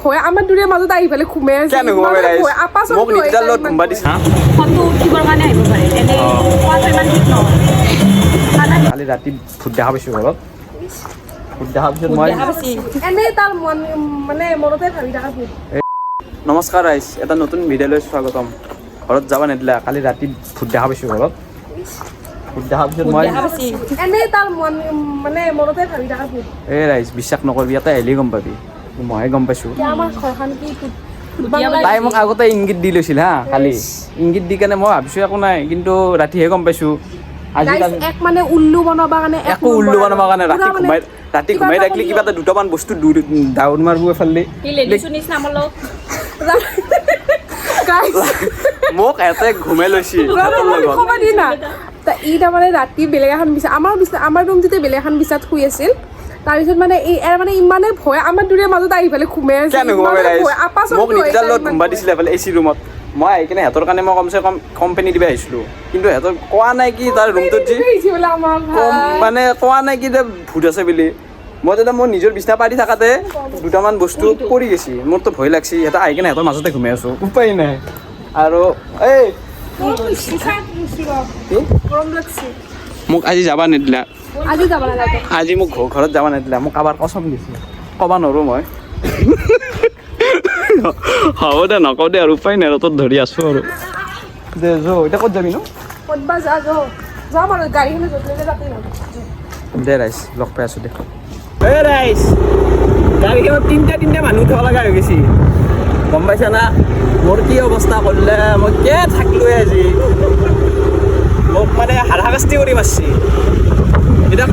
ভয় আমাৰ দুৰে মাজত আহি পেলাই ঘুমাই আছে কেন ঘুমাই ৰাইছ মোক নিজাল লগত ঘুমবা দিছা ফটো উঠিবৰ কাৰণে আহিব পাৰে এনে কোৱাটো ইমান ঠিক নহয় কালি ৰাতি ভূত দেখা পাইছোঁ ঘৰত ভূত দেখাৰ পিছত মই এনেই তাৰ মন মানে মনতে ভাবি থকা ভূত নমস্কাৰ ৰাইজ এটা নতুন ভিডিঅ'লৈ স্বাগতম ঘৰত যাব নিদিলা কালি ৰাতি ভূত দেখা পাইছোঁ ঘৰত ভূত দেখাৰ পিছত মই এনেই তাৰ মন মানে মনতে ভাবি থকা ভূত এই ৰাইজ বিশ্বাস নকৰিবি ইয়াতে আহিলেই গম পাবি মইহে গম পাইছোঁ আমাৰ ঘৰখন কি তাই মোক আগতে ইংগিত দি লৈছিল হা কালি ইংগিত দি কেনে মই ভাবিছোঁ একো নাই কিন্তু ৰাতিহে গম পাইছোঁ আজিকালি এক মানে উল্লু বনাবা কাৰণে একো উল্লু বনাবৰ কাৰণে ৰাতি ঘুমাই থাকিলে কিবা এটা দুটামান বস্তু ডাউন মাৰিব এফালে মোক এতে ঘুমাই লৈছে ই তাৰমানে ৰাতি বেলেগ এখন বিচনা আমাৰ ৰুমটোতে বেলেগ এখন বিচনাত শুই আছিল তাৰপিছত মানে মানে ইমানে ভয় আমাৰ দুৰে মাজত আহি পেলাই ঘুমাই আছে কেন ঘুমাই মোক নিজাল লগত ঘুমবা দিছিলে এফালে এচি ৰুমত মই আহি কিনে সিহঁতৰ কাৰণে মই কমচে কম কোম্পানী দিব আহিছিলোঁ কিন্তু সিহঁতৰ কোৱা নাই কি তাৰ ৰুমটোত যি মানে কোৱা নাই কি যে ভূত আছে বুলি মই তেতিয়া মোৰ নিজৰ বিচনা পাৰি থাকাতে দুটামান বস্তু পৰি গৈছে মোৰতো ভয় লাগছি সিহঁতে আহি কিনে সিহঁতৰ মাজতে ঘুমাই আছোঁ উপায় নাই আৰু এই মোক আজি যাবা নিদিলা আজি মোক ঘৰত যাব নিদিলা মোক কাৰোবাৰ কচম দিছে ক'ব নোৱাৰোঁ মই হ'ব দে নকওঁ দে আৰু উপায় নাই ৰ'দত ধৰি আছোঁ আৰু দে এতিয়া ক'ত যাবি নো দে ৰাইজ লগ পাই আছোঁ দে এই ৰাইজ গাড়ীখনত তিনিটা মানুহ উঠাব লগা হৈ গৈছে গম পাইছা না মোৰ কি অৱস্থা কৰিলে মই কিয় থাকিলোঁ আজি মোক মানে হাৰাশাস্তি কৰি মাৰছি এতিয়া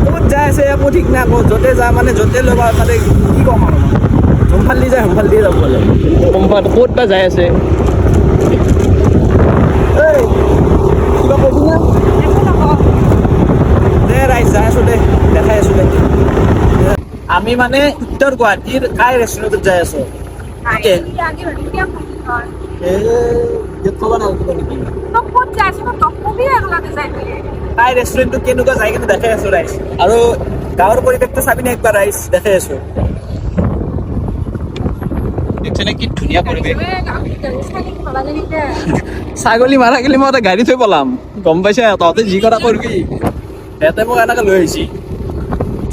ক'ত যাই আছে একো ঠিক নাই আকৌ য'তে যা মানে য'তে ল'বা মানে কি ক'ম আৰু হোমফাল দি যায় হোমফাল দিয়ে যাব বোলে হোমফাল ক'ত বা যাই আছে এই কিবা ক'বি না দে ৰাইজ যাই আছোঁ দে দেখাই আছোঁ দে আমি মানে উত্তৰ গুৱাহাটীৰ কাই ৰেষ্টুৰেণ্টত যাই আছোঁ কাই ৰেষ্টুৰেণ্টটো কেনেকুৱা যাই কিনে দেখাই আছোঁ ৰাইজ আৰু গাঁৱৰ পৰিৱেশটো চাবি নে একবাৰ ৰাইজ দেখাই আছোঁ কি ধুনীয়া পৰিৱেশ ছাগলী মাৰা গেলি মই এটা গাড়ী থৈ পলাম গম পাইছা তহঁতে যি কৰা কৰিবি সিহঁতে মোক এনেকৈ লৈ আহিছে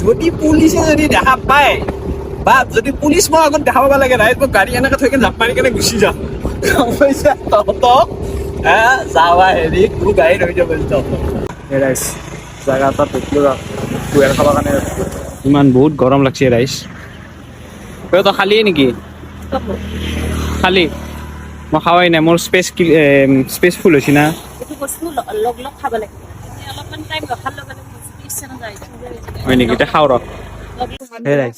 যদি পুলিচে যদি দেখা পায় বা যদি পুলিচ মই আগত দেখাব লাগে ৰাইজ মোক গাড়ী এনেকৈ থৈ কিনে জাপ মাৰি কেনে গুচি যাম গম পাইছা তহঁতক যাবা হেৰি কোনো গাড়ী ৰৈ যাব ৰাইজ জেগা এটা দেখিলোঁ কুৱেৰ খাবৰ কাৰণে ইমান বহুত গৰম লাগছে ৰাইজ তই খালিয়ে নেকি খালি মই খাৱাই নাই মোৰ স্পেচ ফুল হৈছে না হয় নেকি এতিয়া খাওঁ ৰ সেই ৰাইজ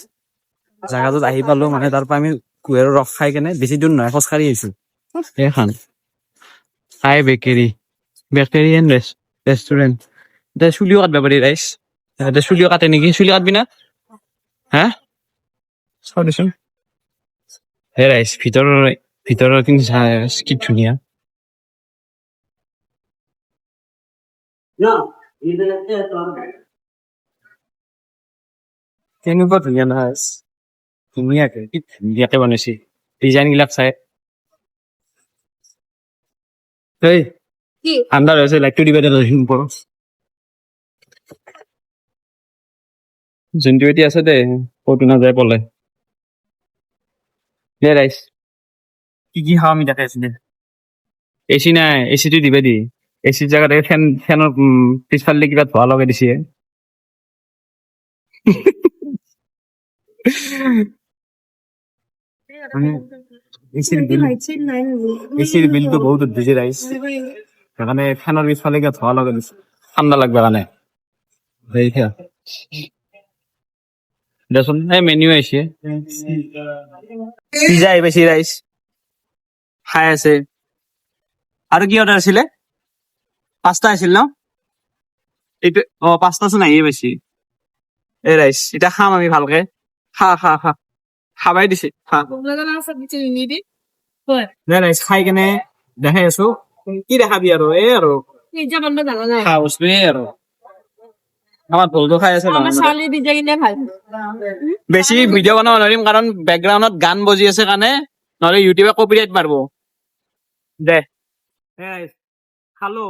জেগাটোত আহি পালোঁ মানে তাৰ পৰা আমি কুঁহিয়াৰৰ ৰস খাই কেনে বেছি দূৰ নহয় খোজকাঢ়ি আহিছোঁ সেইখন খাই বেকেৰী এণ্ড ৰেষ্টুৰেণ্ট এতিয়া চুলিও কাটব পাৰি ৰাইজ এতিয়া চুলিও কাটে নেকি চুলি কাটবি না হা চাওঁ দেচোন হে ৰাইজ ভিতৰৰ কিন্তু কি ধুনীয়া কেনেকুৱা ধুনীয়া নহয় ধুনীয়াকে কি ধুনীয়াকে বনাইছে ডিজাইন বিলাক চাই ঠাণ্ডা হৈছে লাইটটো দিবা দে ওপৰত যোনটো এতিয়া আছে দে ক'তো নাযায় পলাই দে ৰাইজ কি খাওঁ আমি তাকে আছো দে এচি নাই এচিটো দিবা দি এচিৰ জেগাত ফেনৰ পিছফালে কিবা ধোৱা লগাই দিছে এচিৰ বিলটো বহুত উঠিছে ৰাইজ সেইকাৰণে ফেনৰ পিছফালে কিবা ধোৱা লগাই দিছে ঠাণ্ডা লাগবে কাৰণে দেচোন এই মেনিউ আহিছে পিজ্জা আহি পাইছে ৰাইজ খাই আছে আৰু কি অৰ্ডাৰ আছিলে পাঁচটা আছিল ন এইটো পাঁচটা চোন আহিয়ে পাইছে এই ৰাইজ এতিয়া খাম আমি ভালকে খাবাই দিছে ৰাইজ খাই কেনে দেখাই আছো কি দেখাবি আৰু এই আৰু আমাৰ ভুলটো খাই আছে আমাৰ ছোৱালী নিজে কিনে ভাল বেছি ভিডিঅ' বনাব নোৱাৰিম কাৰণ বেকগ্ৰাউণ্ডত গান বজি আছে কাৰণে নহলে ইউটিউবে কপিৰাইট মাৰিব দে খালো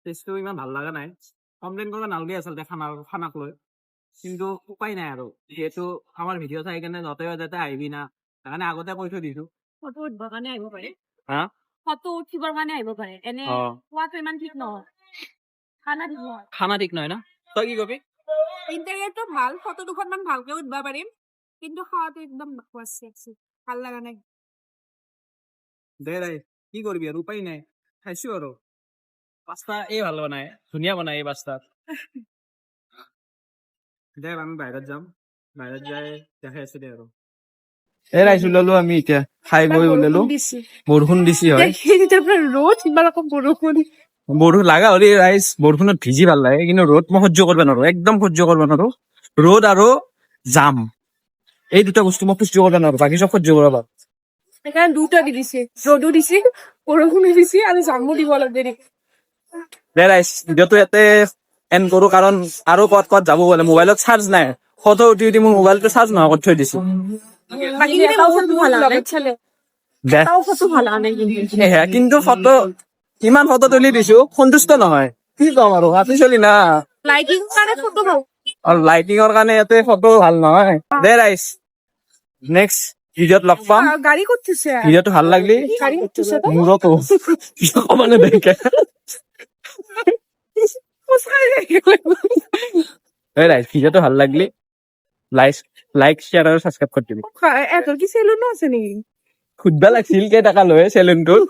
টেষ্টটো ইমান ভাল লগা নাই কমপ্লেইন কৰিব নালাগে আচলতে খানাক লৈ কিন্তু উপায় নাই আৰু যিহেতু আমাৰ ভিডিঅ' চাই কেনে য'তে যাতে আহিবি না সেইকাৰণে আগতে কৈ থৈ দিছো ফটো উঠিবৰ কাৰণে আহিব পাৰে হা ফটো উঠিবৰ কাৰণে আহিব পাৰে এনে অ খোৱাটো ইমান ঠিক নহয় খানা ঠিক নহয় খানা ঠিক নহয় না তই কি কবি ইণ্টাৰনেটটো ভাল ফটো দুখনমান ভালকে উঠবা পাৰিম কিন্তু খাৱাটো একদম ভাল লগা নাই দে দে কি কৰিবি আৰু উপায় নাই খাইছো আৰু পাস্তা ভাল বনাই ধুনীয়া বনাই এই পাস্তাত দে আমি বাহিৰত যাম বাহিৰত যাই দেখাই আছো দে আৰু ৰাইছো ললো আমি এতিয়া খাই বৈ ওলালো বৰষুণ দিছি হয় ৰ'দ ইমান আকৌ বৰষুণ বৰষুণ লাগা হলি ৰাইজ বৰষুণত ভিজি ভাল লাগে কিন্তু ৰ'দ মই সহ্য কৰিব নোৱাৰো একদম সহ্য কৰিব নোৱাৰো ৰ'দ আৰু জাম এই দুটা বস্তু মই সহ্য কৰিব নোৱাৰো বাকী চব সহ্য কৰিব পাৰো সেইকাৰণে দুটা দি দিছে ৰ'দো দিছে বৰষুণো দিছে আৰু জামো দিব অলপ দেৰি দে ৰাইজ ভিডিঅ'টো ইয়াতে এণ্ড কৰো কাৰণ আৰু ক'ত যাব বোলে মোবাইলত চাৰ্জ নাই ফটো উঠি উঠি মোৰ মোবাইলটো চাৰ্জ নহয় কৰি থৈ দিছো দে কিন্তু ফটো ইমান ফটো তুলি দিছো সন্তুষ্ট নহয় কি কম আৰু হাতী চলি না লাইটিং কাৰণে ফটো ভাল আৰু লাইটিঙৰ কাৰণে ইয়াতে ফটো ভাল নহয় দে ৰাইজ নেক্সট ভিডিঅ'ত লগ পাম গাড়ী ক'ত থৈছে ভিডিঅ'টো ভাল লাগলি গাড়ী ক'ত থৈছে মোৰতো মানে দেখে এই ৰাইজ ভিডিঅ'টো ভাল লাগলি লাইক শ্বেয়াৰ আৰু ছাবস্ক্ৰাইব কৰি দিবি এহঁতৰ কি চেলুনো আছে নেকি সুধবা লাগিছিল কেইটকা লয় চেলুনটোত